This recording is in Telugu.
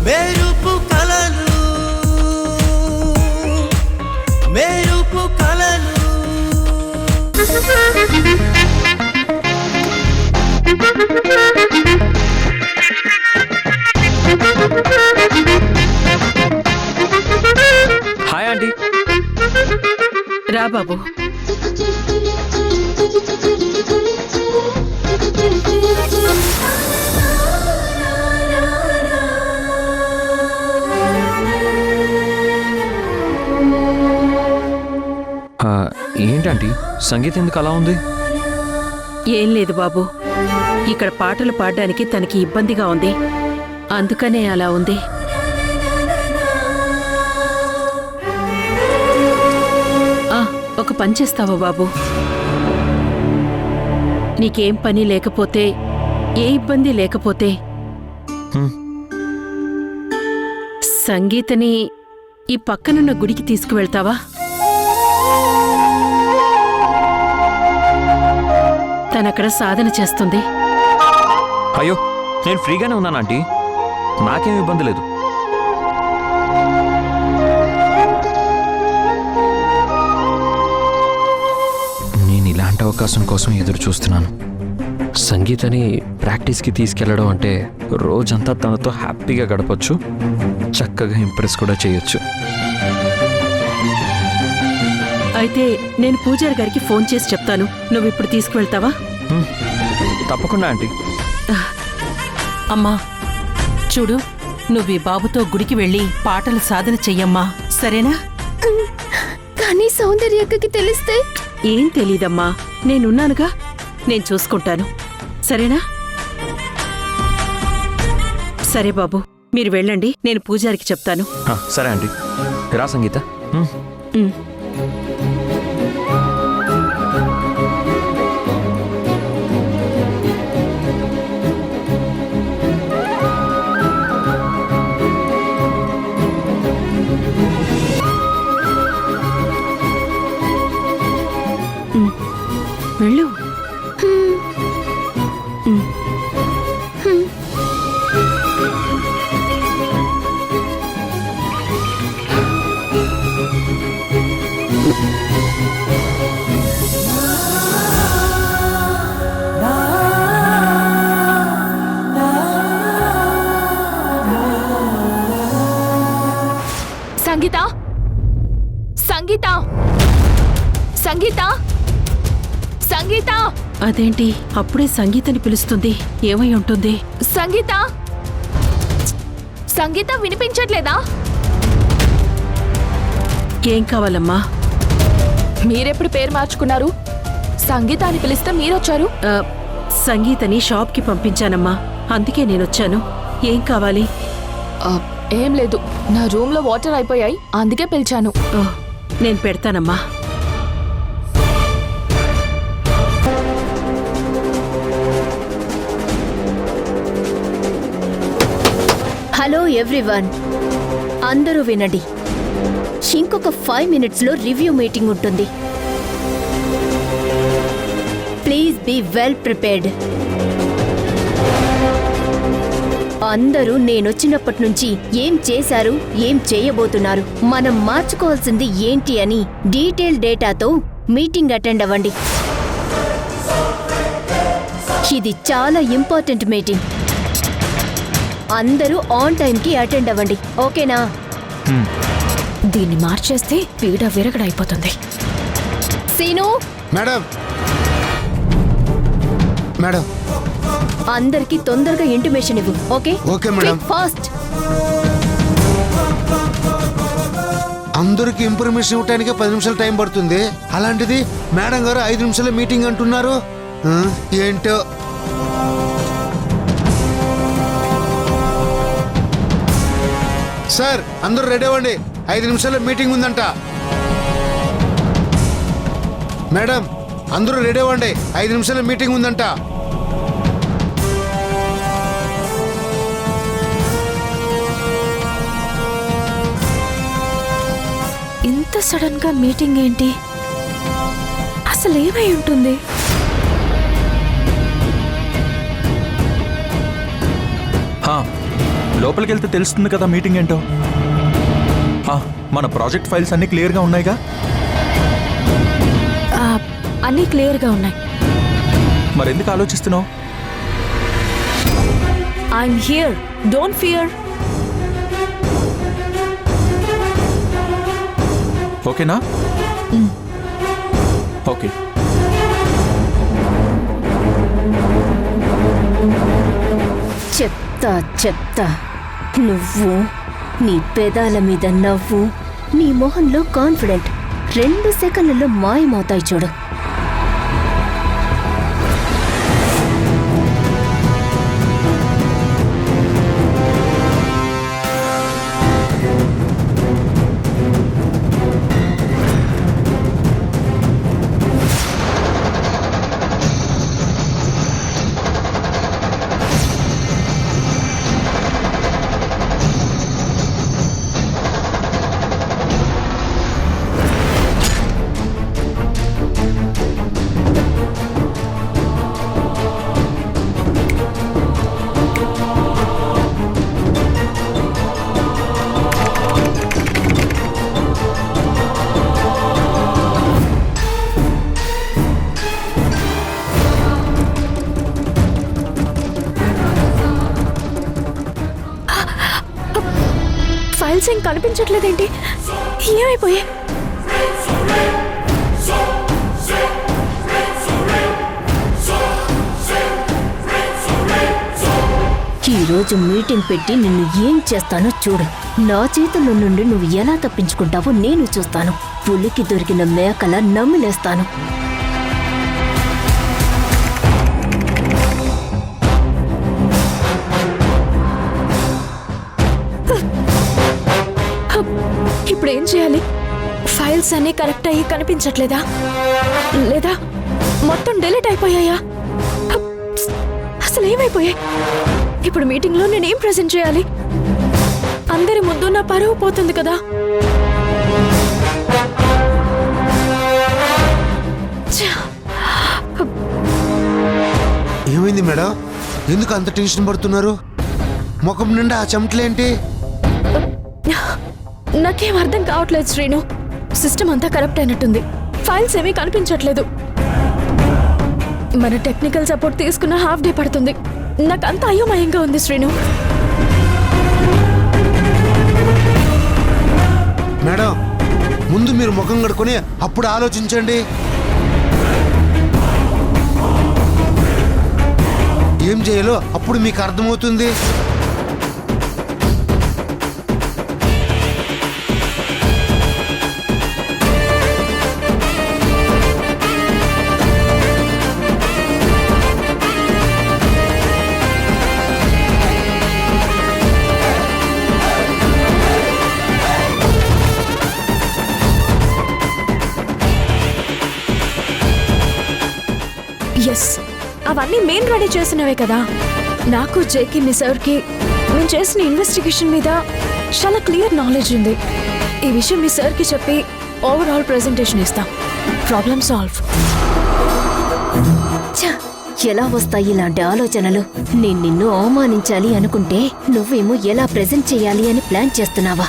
మెరుపు కలలు మెరుపు కలలు హాయ్ ఆంటీ. రా బాబు. ఏంటంటీ సంగీతం ఎందుకు అలా ఉంది? ఏం లేదు బాబు, ఇక్కడ పాటలు పాడడానికి తనకి ఇబ్బందిగా ఉంది, అందుకనే అలా ఉంది. ఒక పని చేస్తావా బాబు? నీకేం పని లేకపోతే, ఏ ఇబ్బంది లేకపోతే సంగీతని ఈ పక్కనున్న గుడికి తీసుకువెళ్తావా? తనక్కడ సాధన చేస్తుంది. అయ్యో, నేను ఫ్రీగానే ఉన్నాను ఆంటీ, నాకేం ఇబ్బంది లేదు. నేను ఇలాంటి అవకాశం కోసం ఎదురు చూస్తున్నాను. సంగీతని ప్రాక్టీస్కి తీసుకెళ్లడం అంటే రోజంతా తనతో హ్యాపీగా గడపచ్చు, చక్కగా ఇంప్రెస్ కూడా చేయొచ్చు. అయితే నేను పూజారి గారికి ఫోన్ చేసి చెప్తాను, నువ్వు ఇప్పుడు తీసుకువెళ్తావా? తప్పకుండా ఆంటీ. అమ్మా చూడు, నువ్వు ఈ బాబుతో గుడికి వెళ్ళి పాటలు సాధన చెయ్యమ్మా, సరేనా? కానీ సౌందర్యక్కకి తెలిస్తే? ఏం తెలీదమ్మా, నేనున్నానుగా, నేను చూసుకుంటాను, సరేనా? సరే బాబు, మీరు వెళ్ళండి, నేను పూజారికి చెప్తాను. సరే ఆంటీ. రా సంగీత. వెళ్ళు. సంగీత, సంగీత, సంగీత, సంగీత. అదేంటి అప్పుడే సంగీతని పిలుస్తుంది? ఏమై ఉంటుంది? సంగీత, సంగీత వినిపించట్లేదా? ఏం కావాలమ్మా? మీరెప్పుడు పేరు మార్చుకున్నారు? సంగీతాన్ని పిలిస్తే మీరొచ్చారు. సంగీతని షాప్కి పంపించానమ్మా, అందుకే నేనొచ్చాను. ఏం కావాలి? ఏం లేదు, నా రూమ్లో వాటర్ అయిపోయాయి, అందుకే పిలిచాను. నేను పెడతానమ్మా. హలో ఎవ్రీవన్, అందరూ వినండి. ఇంకొక 5 minutesలో రివ్యూ మీటింగ్ ఉంటుంది. Please be well prepared. అందరూ నేనొచ్చినప్పటి నుంచి ఏం చేశారు, ఏం చేయబోతున్నారు, మనం మార్చుకోవాల్సింది ఏంటి అని డీటెయిల్ డేటాతో మీటింగ్ అటెండ్ అవ్వండి. ఇది చాలా ఇంపార్టెంట్ మీటింగ్. అందరూ ఆన్ టైంకి అటెండ్ అవ్వండి, ఓకేనా? దీన్ని మార్చేస్తే పీడ విరగడైపోతుంది. సీను మేడం, మేడం, అందరికి తొందరగా ఇంటిమేషన్ ఇవ్వు, ఓకే? Okay madam. ఫాస్ట్. అందరికి ఇన్ఫర్మేషన్ ఇవ్వడానికి 10 నిమిషాలు టైం పడుతుంది, అలాంటిది మేడం గారు 5 నిమిషాల మీటింగ్ అంటున్నారు. ఏంటో. సార్, అందరూ రెడీ అవ్వండి, 5 నిమిషాల మీటింగ్ ఉందంట. మేడం, అందరూ రెడీ అవ్వండి, 5 నిమిషాల మీటింగ్ ఉందంట. ఇంత సడన్ గా మీటింగ్ ఏంటి? అసలు ఏమై ఉంటుంది? లోపలికి వెళ్తే తెలుస్తుంది కదా మీటింగ్ ఏంటో. మన ప్రాజెక్ట్ ఫైల్స్ అన్నీ క్లియర్గా ఉన్నాయిగా? అన్నీ క్లియర్గా ఉన్నాయి. మరెందుకు ఆలోచిస్తున్నావు? I'm here, don't fear. ఓకేనా? ఓకే. చెప్తా నువ్వు, నీ పెదాల మీద నవ్వు, నీ మొహంలో కాన్ఫిడెంట్ 2 సెకండ్లలో మాయమవుతాయి చూడు. ఫైల్స్ ఏం కనిపించట్లేదేంటి? ఏమైపోయాయి? ఈరోజు మీటింగ్ పెట్టి నిన్ను ఏం చేస్తానో చూడు. నా చేతుల్లో నుండి నువ్వు ఎలా తప్పించుకుంటావో నేను చూస్తాను. పులికి దొరికిన మేకల నమ్మిలేస్తాను. ఇప్పుడు ఏం చేయాలి? ఫైల్స్ అన్నీ కరెక్ట్ అయ్యి కనిపించట్లేదా? లేదా మొత్తం డిలీట్ అయిపోయాయా? అసలు ఏమైపోయాయి? ఇప్పుడు మీటింగ్లో నేనేం ప్రెజెంట్ చేయాలి? అందరి ముందు నా పరువు పోతుంది కదా. ఏమైంది మేడం? ఎందుకు అంత టెన్షన్ పడుతున్నారు? ముఖం నిండా ఆ చెమటలేంటి? నాకేం అర్థం కావట్లేదు శ్రీను. సిస్టమ్ అంతా కరప్ట్ అయినట్టుంది. ఫైల్స్ ఏమీ కనిపించట్లేదు. మన టెక్నికల్ సపోర్ట్ తీసుకున్న హాఫ్ డే పడుతుంది. నాకంతా అయోమయంగా ఉంది శ్రీను. మేడం, ముందు మీరు ముఖం కడుకొని అప్పుడు ఆలోచించండి. ఏం చేయాలో అప్పుడు మీకు అర్థమవుతుంది. ఎస్, అవన్నీ మెయిన్ రెడీ చేసినవే కదా. నాకు జేకి మీ సార్కి మేము చేసిన ఇన్వెస్టిగేషన్ మీద చాలా క్లియర్ నాలెడ్జ్ ఉంది. ఈ విషయం మీ సార్కి చెప్పి ఓవరాల్ ప్రెజెంటేషన్ ఇస్తాం. Problem solve. ఎలా వస్తాయి ఇలాంటి ఆలోచనలు? నేను నిన్ను అవమానించాలి అనుకుంటే నువ్వేమో ఎలా ప్రెజెంట్ చేయాలి అని ప్లాన్ చేస్తున్నావా?